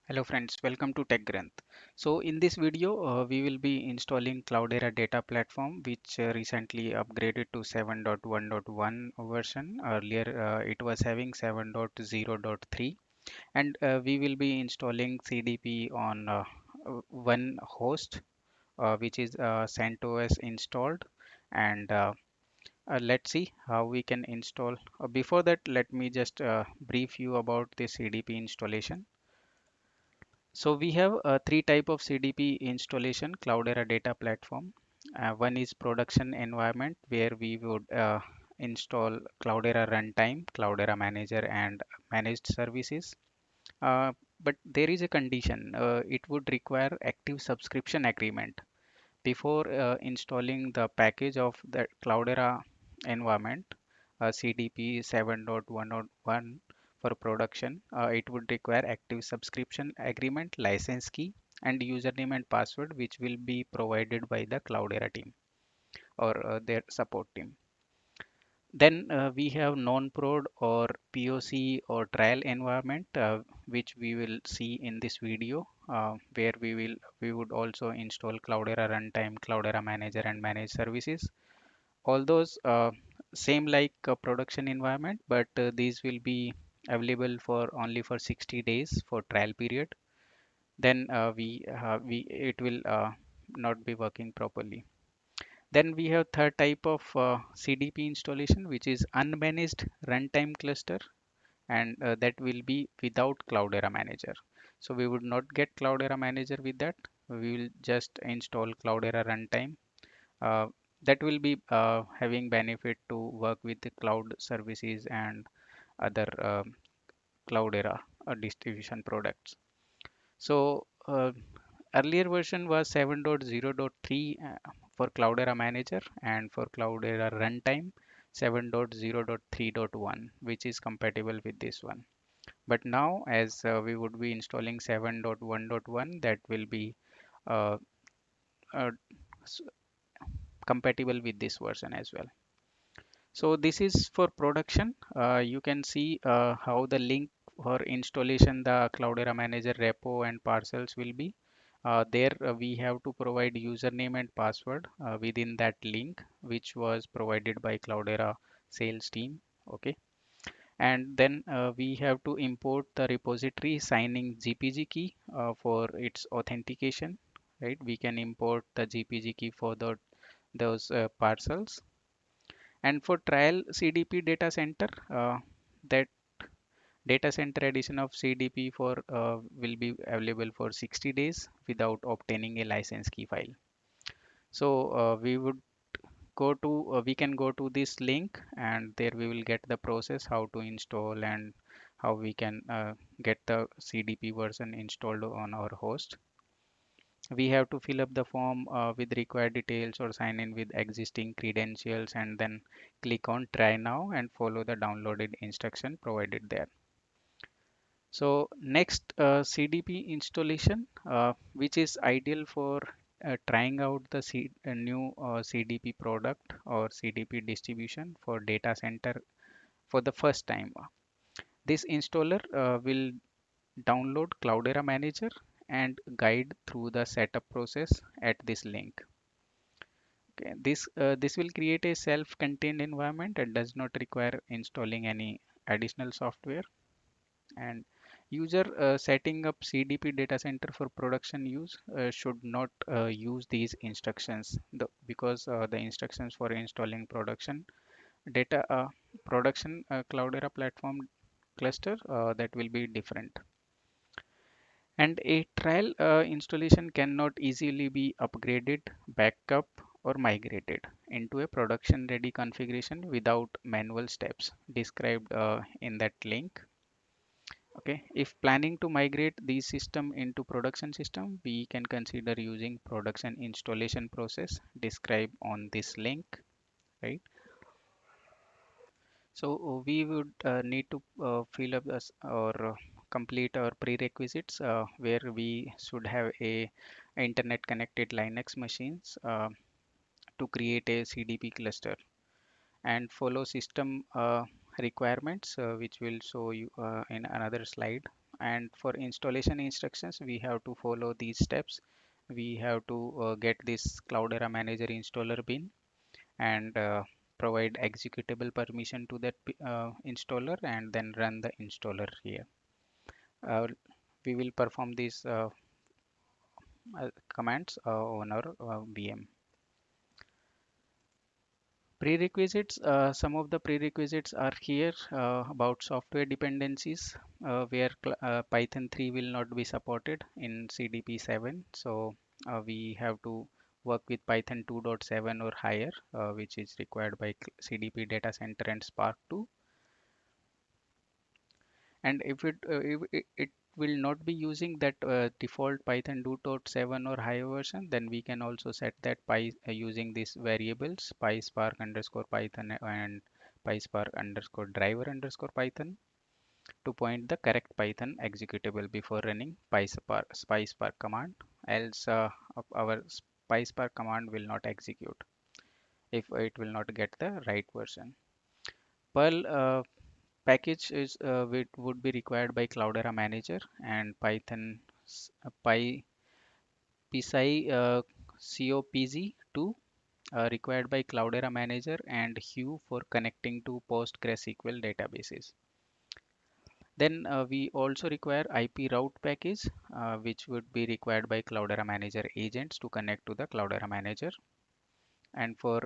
Hello friends, welcome to TechGranth. So in this video, we will be installing Cloudera data platform, which recently upgraded to 7.1.1 version. Earlier, it was having 7.0.3, and we will be installing CDP on one host, which is CentOS installed. And let's see how we can install. Before that, let me just brief you about the CDP installation. So we have three type of CDP installation Cloudera data platform. One is production environment where we would install Cloudera runtime, Cloudera manager and managed services. Uh, but there is a condition. It would require active subscription agreement before installing the package of the Cloudera environment, CDP 7.1.1 for production. It would require active subscription agreement, license key, and username and password, which will be provided by the Cloudera team or their support team. Then we have non-prod or POC or trial environment, which we will see in this video, where we would also install Cloudera runtime, Cloudera manager, and managed services. All those same like a production environment, but these will be available for only for 60 days for trial period. Then we it will not be working properly. Then we have third type of CDP installation, which is unmanaged runtime cluster, and that will be without Cloudera Manager. So we would not get Cloudera Manager with that. We will just install Cloudera runtime. Uh, that will be having benefit to work with the cloud services and other Cloudera distribution products. So earlier version was 7.0.3 for Cloudera Manager, and for Cloudera Runtime 7.0.3.1, which is compatible with this one. But now, as we would be installing 7.1.1, that will be uh, uh, s- compatible with this version as well. So this is for production. You can see how the link for installation the Cloudera Manager repo and parcels will be. There we have to provide username and password within that link, which was provided by Cloudera sales team. Okay, and then we have to import the repository signing GPG key for its authentication. Right, we can import the GPG key for those parcels. And for trial CDP data center, that data center edition of CDP for will be available for 60 days without obtaining a license key file. So we can go to this link, and there we will get the process how to install and how we can get the CDP version installed on our host. We have to fill up the form with required details or sign in with existing credentials, and then click on try now and follow the downloaded instruction provided there. So next, CDP installation, which is ideal for trying out the new CDP product or CDP distribution for data center for the first time. This installer will download Cloudera Manager and guide through the setup process at this link. Okay, this will create a self-contained environment and does not require installing any additional software. And user setting up CDP data center for production use should not use these instructions because the instructions for installing production Cloudera platform cluster that will be different. And a trial installation cannot easily be upgraded, backup, or migrated into a production ready configuration without manual steps described in that link. Okay, if planning to migrate the system into production system, we can consider using production installation process described on this link, right? So we would need to fill up or complete our prerequisites where we should have a internet connected Linux machines to create a CDP cluster and follow system requirements which will show you in another slide. And for installation instructions, we have to follow these steps. We have to get this Cloudera Manager installer bin and provide executable permission to that installer, and then run the installer here. Uh, we will perform these commands on our VM. Prerequisites, some of the prerequisites are here about software dependencies, where Python 3 will not be supported in CDP 7. So we have to work with Python 2.7 or higher, which is required by CDP Data Center and Spark 2. And if it will not be using that default Python 2.7 or higher version, then we can also set that using these variables PySpark underscore Python and PySpark underscore driver underscore Python to point the correct Python executable before running PySpark command. Else our PySpark command will not execute if it will not get the right version. Perl package is would be required by Cloudera Manager and Python PSI COPZ2 required by Cloudera Manager and Hue for connecting to PostgreSQL databases. Then we also require IP route package, which would be required by Cloudera Manager agents to connect to the Cloudera Manager. And for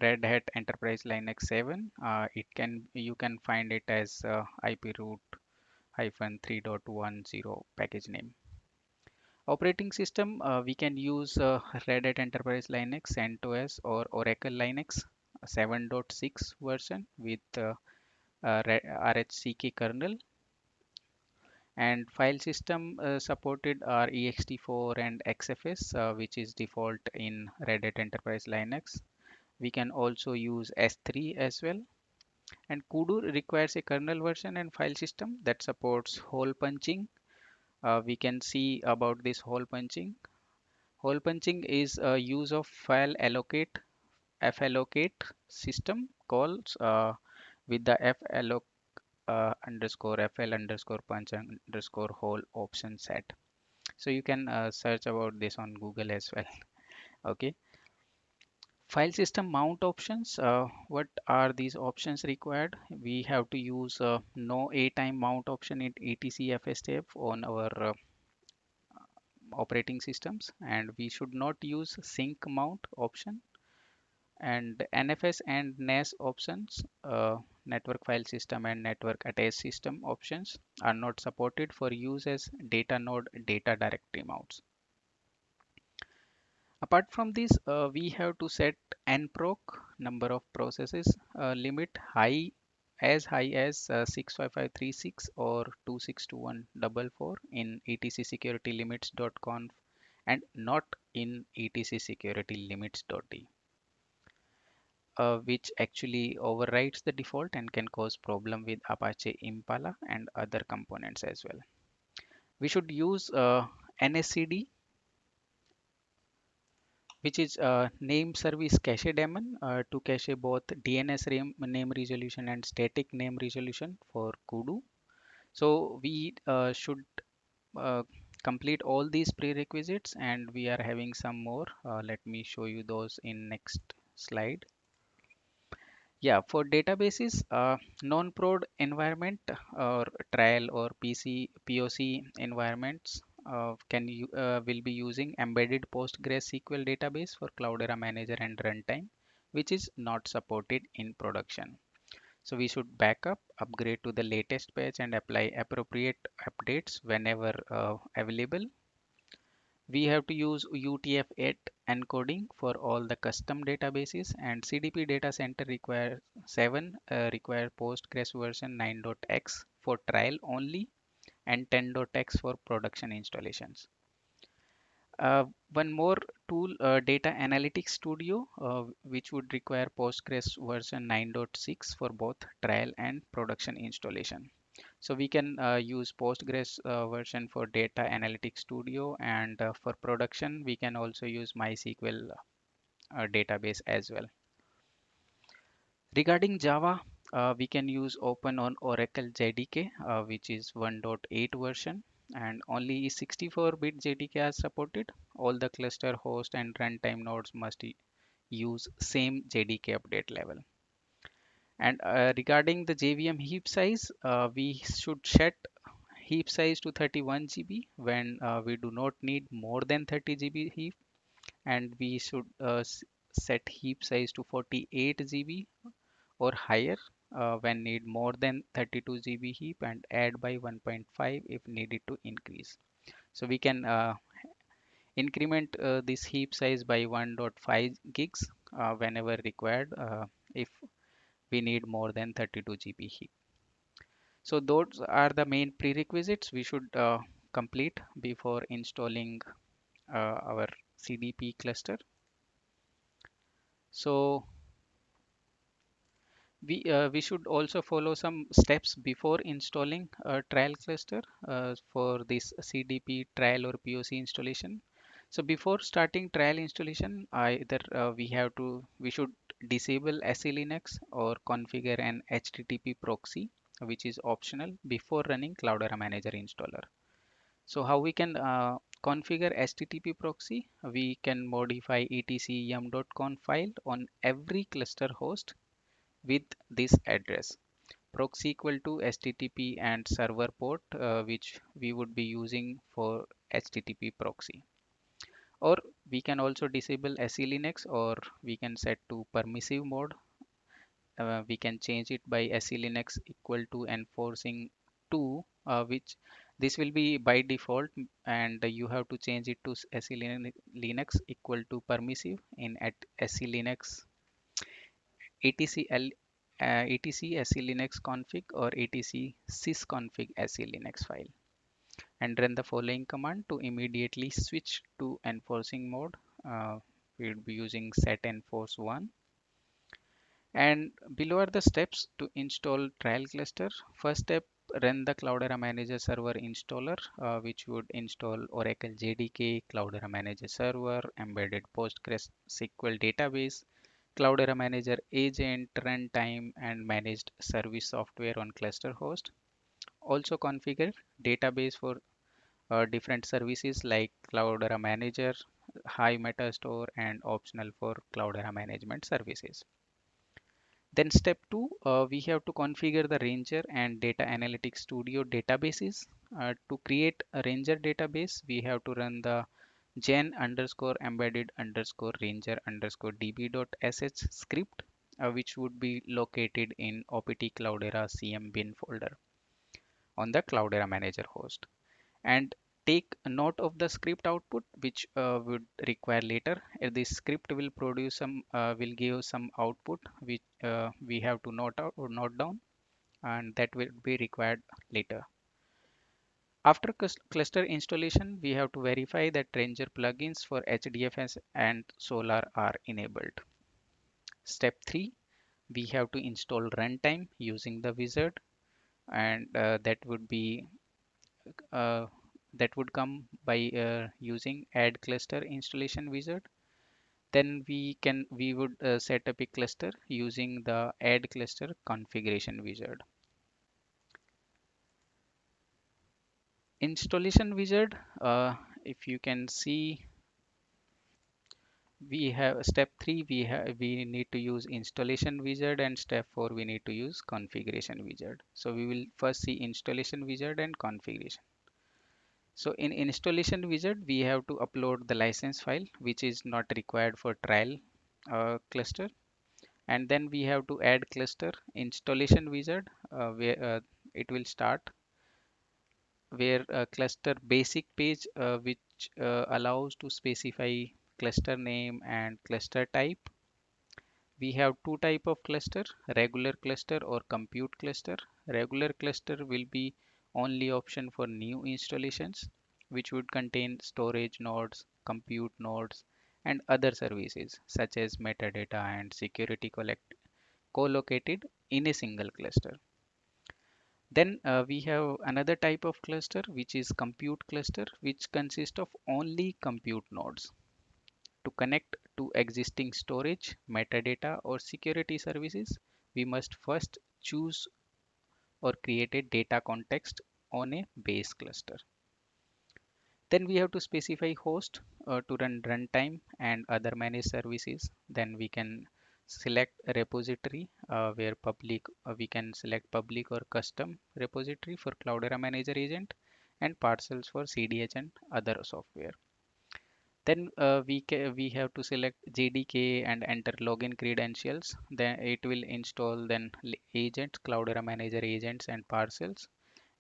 Red Hat Enterprise Linux 7, you can find it as IP route hyphen 3.10 package name. Operating system, we can use Red Hat Enterprise Linux, CentOS or Oracle Linux 7.6 version with RHCK kernel. And file system supported are ext4 and XFS, which is default in Red Hat Enterprise Linux. We can also use S3 as well. And Kudu requires a kernel version and file system that supports hole punching. We can see about this hole punching. Hole punching is a use of file allocate fallocate system calls with the falloc underscore fl underscore punch underscore hole option set. So you can search about this on Google as well. Okay. File system mount options. What are these options required? We have to use no a time mount option in etc fstf on our operating systems, and we should not use sync mount option. And NFS and NAS options, network file system and network attached system options, are not supported for use as data node data directory mounts. Apart from this, we have to set nproc number of processes limit high as 65536 or 262144 in etcsecuritylimits.conf and not in etcsecuritylimits.d, which actually overrides the default and can cause problem with Apache Impala and other components as well. We should use NSCD, which is name service cache daemon, to cache both name resolution and static name resolution for Kudu. So we should uh, complete all these prerequisites, and we are having some more. Let me show you those in next slide. Yeah, for databases, non-prod environment or trial or POC environments will be using embedded PostgreSQL database for Cloudera Manager and runtime, which is not supported in production. So we should back up, upgrade to the latest patch, and apply appropriate updates whenever available. We have to use UTF-8 encoding for all the custom databases, and CDP data center require 7 require Postgres version 9.x for trial only and 10.x for production installations. One more tool, Data Analytics Studio, which would require Postgres version 9.6 for both trial and production installation. So we can use Postgres version for Data Analytics Studio, and for production, we can also use MySQL database as well. Regarding Java, We can use open on Oracle JDK, which is 1.8 version, and only 64-bit JDK are supported. All the cluster host and runtime nodes must use same JDK update level. And regarding the JVM heap size, we should set heap size to 31 GB when we do not need more than 30 GB heap, and we should set heap size to 48 GB or higher when need more than 32 GB heap, and add by 1.5 if needed to increase. So we can increment this heap size by 1.5 gigs whenever required if we need more than 32 GB heap. So those are the main prerequisites we should complete before installing our CDP cluster. So we should also follow some steps before installing a trial cluster for this CDP trial or POC installation. So before starting trial installation, either we should disable SE Linux or configure an HTTP proxy, which is optional before running Cloudera Manager installer. So how we can configure HTTP proxy? We can modify etc file on every cluster host with this address proxy equal to http and server port which we would be using for http proxy, or we can also disable SE Linux, or we can set to permissive mode. We can change it by SE Linux equal to enforcing 2 which this will be by default, and you have to change it to SE Linux equal to permissive in at SE Linux etc etc se linux config or etc sysconfig se linux file, and run the following command to immediately switch to enforcing mode. We will be using set enforce 1. And below are the steps to install trial cluster. First step, run the Cloudera Manager Server installer, which would install Oracle JDK, Cloudera Manager Server, embedded PostgreSQL database, Cloudera Manager agent, runtime, and managed service software on cluster host. Also configure database for different services like Cloudera Manager, High Metastore, and optional for Cloudera Management Services. Then step 2, we have to configure the Ranger and Data Analytics Studio databases. To create a Ranger database, we have to run the gen underscore embedded underscore ranger underscore db.sh script, which would be located in opt cloudera cm bin folder on the Cloudera Manager host. And take a note of the script output, which would require later. This script will produce will give some output which we have to note out or note down, and that will be required later. After cluster installation, we have to verify that Ranger plugins for HDFS and Solar are enabled. Step 3, we have to install runtime using the wizard, and uh, that would come by using add cluster installation wizard. Then we would set up a cluster using the add cluster configuration wizard. Installation wizard, if you can see, we have step 3, we need to use installation wizard, and step 4 we need to use configuration wizard. So we will first see installation wizard and configuration. So in installation wizard, we have to upload the license file, which is not required for trial cluster. And then we have to add cluster installation wizard, where it will start, where a cluster basic page, which allows to specify cluster name and cluster type. We have two type of cluster, regular cluster or compute cluster. Regular cluster will be only option for new installations, which would contain storage nodes, compute nodes, and other services such as metadata and security co-located in a single cluster. Then we have another type of cluster, which is compute cluster, which consists of only compute nodes. To connect to existing storage, metadata, or security services, we must first choose or create a data context on a base cluster. Then we have to specify host to run runtime and other managed services. Then we can select a repository where public we can select public or custom repository for Cloudera Manager agent and parcels for CDH and other software. Then we have to select JDK and enter login credentials. Then it will install then agents, Cloudera Manager agents and parcels,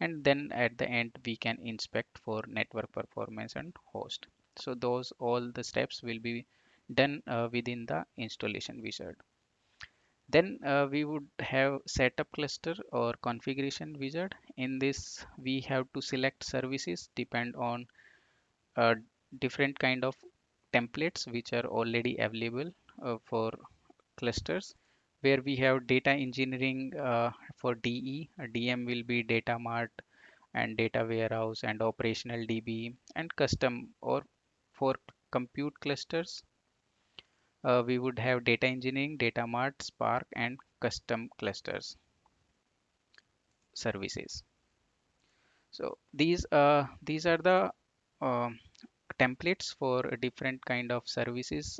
and then at the end we can inspect for network performance and host. So those all the steps will be done within the installation wizard. Then we would have setup cluster or configuration wizard. In this we have to select services depend on uh, different kind of templates which are already available for clusters, where we have data engineering for DE. DM will be data mart and data warehouse and operational DB, and custom or for compute clusters we would have data engineering, data mart, Spark, and custom clusters services. So these are the um templates for a different kind of services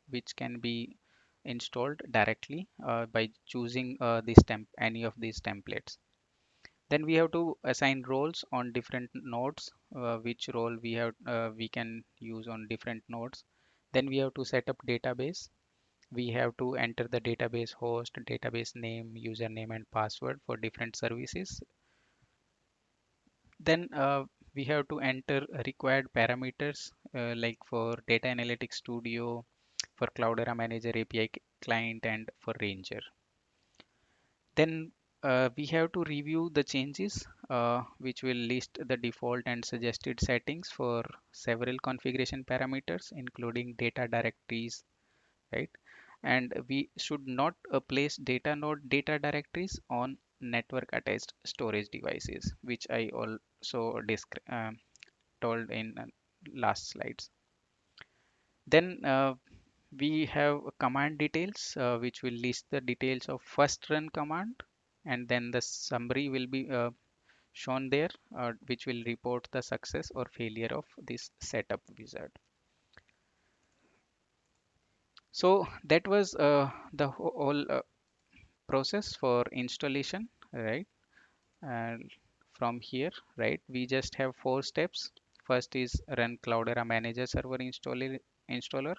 which can be installed directly by choosing any of these templates. Then we have to assign roles on different nodes, which role we can use on different nodes. Then we have to set up database. We have to enter the database host, database name, username, and password for different services. Then we have to enter required parameters like for Data Analytics Studio, for Cloudera Manager API client, and for Ranger. Then we have to review the changes which will list the default and suggested settings for several configuration parameters, including data directories, right? And we should not place data node data directories on network attached storage devices, which I also told in last slides. Then we have command details which will list the details of first run command, and then the summary will be shown there which will report the success or failure of this setup wizard. So that was the whole process for installation, right? And from here, right, we just have four steps. First is run Cloudera Manager Server installer,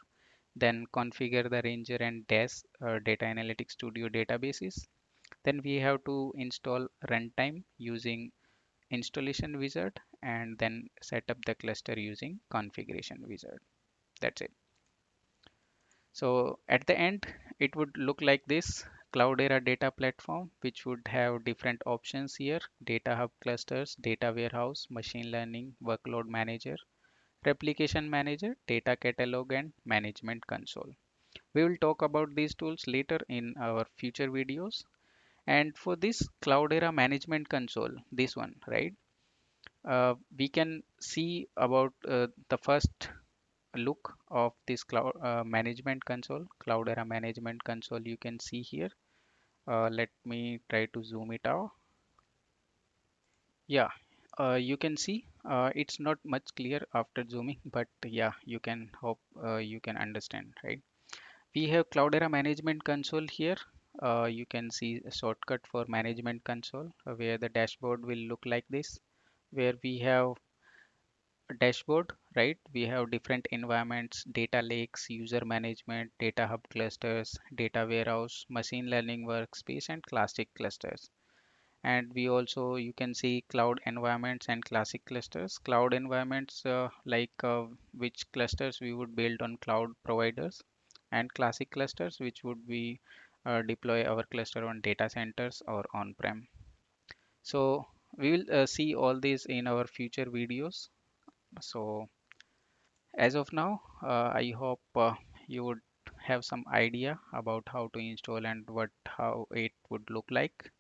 then configure the Ranger and DAS Data Analytics Studio databases. Then we have to install runtime using installation wizard, and then set up the cluster using configuration wizard. That's it. So at the end, it would look like this: Cloudera data platform, which would have different options here: data hub clusters, data warehouse, machine learning, workload manager, replication manager, data catalog, and management console. We will talk about these tools later in our future videos. And for this Cloudera management console, this one, right? We can see about the first look of this cloud management console, Cloudera management console. You can see here. Let me try to zoom it out. Yeah, you can see it's not much clear after zooming, but yeah, you can hope you can understand, right? We have Cloudera management console here. You can see a shortcut for management console where the dashboard will look like this, where we have dashboard, right? We have different environments: data lakes, user management, data hub clusters, data warehouse, machine learning workspace, and classic clusters. And we also, you can see cloud environments and classic clusters. Cloud environments which clusters we would build on cloud providers, and classic clusters which would be deploy our cluster on data centers or on-prem. So we will see all these in our future videos. So as of now, I hope you would have some idea about how to install and how it would look like.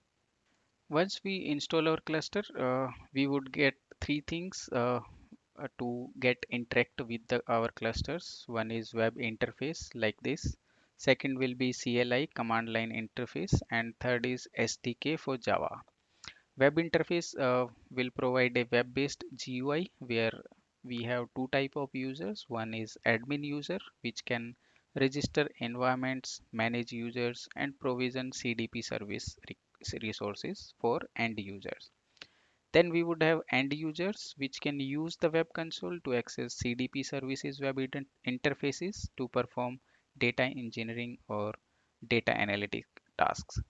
Once we install our cluster, we would get three things to get interact with our clusters. One is web interface like this. Second will be CLI, command line interface, and third is SDK for Java. Web interface will provide a web-based GUI where we have two type of users. One is admin user, which can register environments, manage users, and provision CDP service resources for end users. Then we would have end users, which can use the web console to access CDP services web interfaces to perform data engineering or data analytic tasks.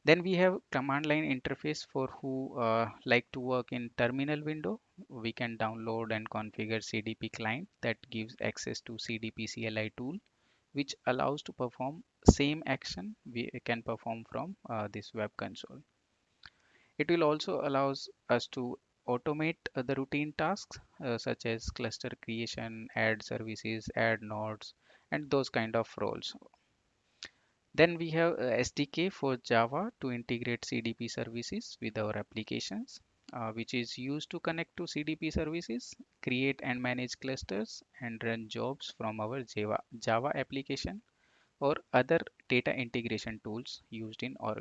Then we have command line interface for who like to work in terminal window. We can download and configure CDP client that gives access to CDP CLI tool, which allows to perform same action we can perform from this web console. It will also allows us to automate the routine tasks such as cluster creation, add services, add nodes, and those kind of roles. Then we have SDK for Java to integrate CDP services with our applications, which is used to connect to CDP services, create and manage clusters, and run jobs from our Java application or other data integration tools used in our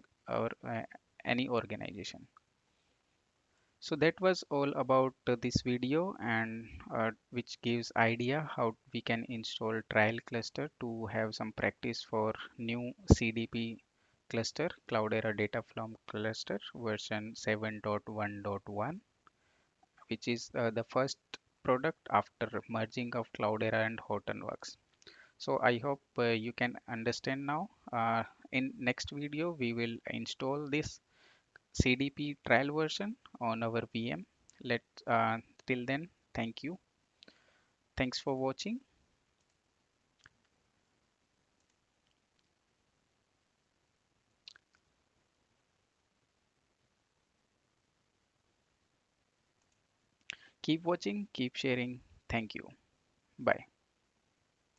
any organization. So that was all about this video, and which gives idea how we can install trial cluster to have some practice for new CDP cluster, Cloudera Dataflow cluster version 7.1.1, which is the first product after merging of Cloudera and Hortonworks. So I hope you can understand now. In next video, we will install this CDP trial version on our VM. Let Till then, thank you. Thanks for watching. Keep watching, keep sharing. Thank you. Bye.